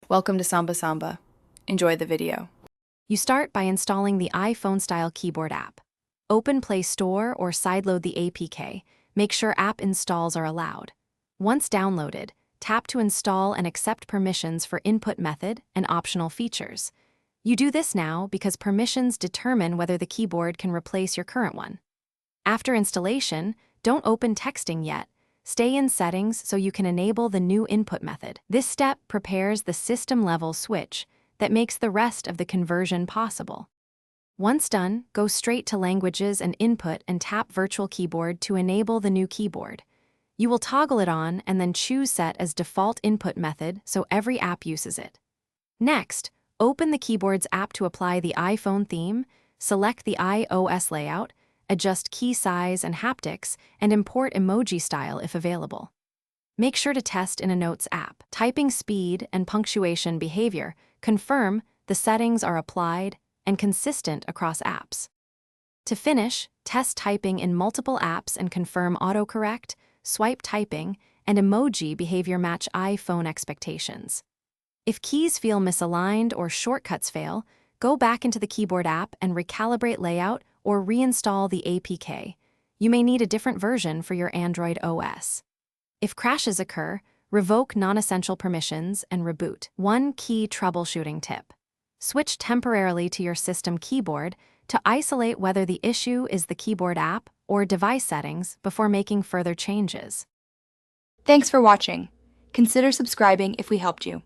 Welcome to Samba Samba. Enjoy the video. You start by installing the iPhone-style keyboard app. Open Play Store or sideload the APK. Make sure app installs are allowed. Once downloaded, tap to install and accept permissions for input method and optional features. You do this now because permissions determine whether the keyboard can replace your current one. After installation, don't open texting yet. Stay in settings so you can enable the new input method. This step prepares the system-level switch that makes the rest of the conversion possible. Once done, go straight to Languages and Input and tap Virtual Keyboard to enable the new keyboard. You will toggle it on and then choose Set as default input method so every app uses it. Next, open the keyboard's app to apply the iPhone theme, select the iOS layout, adjust key size and haptics, and import emoji style if available. Make sure to test in a Notes app. Typing speed and punctuation behavior confirm the settings are applied and consistent across apps. To finish, test typing in multiple apps and confirm autocorrect, swipe typing, and emoji behavior match iPhone expectations. If keys feel misaligned or shortcuts fail, go back into the keyboard app and recalibrate layout or reinstall the APK. You may need a different version for your Android OS. If crashes occur, revoke non-essential permissions and reboot. One key troubleshooting tip: switch temporarily to your system keyboard to isolate whether the issue is the keyboard app or device settings before making further changes. Thanks for watching. Consider subscribing if we helped you.